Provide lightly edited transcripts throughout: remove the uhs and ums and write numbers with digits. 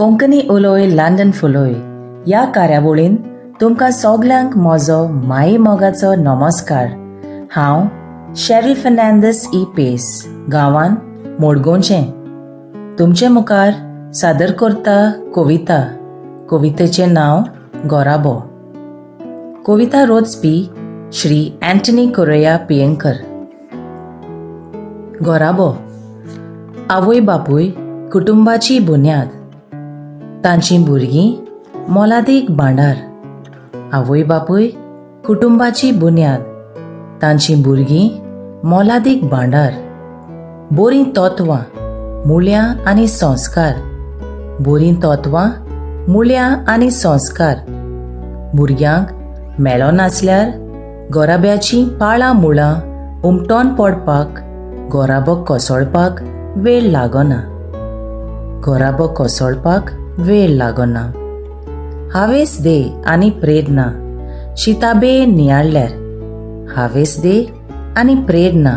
Konkani उलोय London फुलोय ह्या कार्यावळीन तुमकां सगल्यांक म्हजो माई मोगाचो नमस्कार. हांव शेरिल फर्नांडीस ई पेस गांवान मोडगोंचें तुमचे मुखार सादर करता कवितेचें नांव गोराबो. कविता रोचपी श्री अँटनी कोरेया पियेंकर. गोराबो. आवय बापूय कुटुंबाची बुन्याद, तांची भुरगीं मोलादीक भांडार. आवय बापूय कुटुंबाची बुन्याद, तांची भुरगीं मोलादीक भांडार. बरीं तत्वां, मुळ्यां आनी संस्कार, बरीं तत्वां, मुळ्यां आनी संस्कार. भुरग्यांक मेळो नासल्यार गोराब्याचीं पाळां मुळां उमटोन पडपाक गोराबो कोसळपाक वेळ लागना. गोराबो कोसळपाक वेळ लागना. हावेस दे आनी प्रेरणा शिताबे नियाळल्यार. हावेस दे आनी प्रेरणा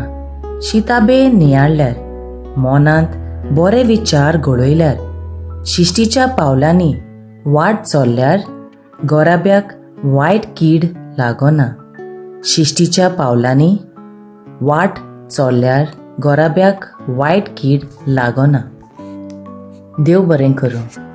शिताबे नियाळल्यार. मोनांत बरे विचार घडयल्यार. शिस्तीच्या पावलांनी वाट चल्ल्यार गोराब्याक वायट कीड लागना. शिस्तीच्या पावलांनी वाट चल्ल्यार गोराब्याक वायट कीड लागना. देव बरें करूं.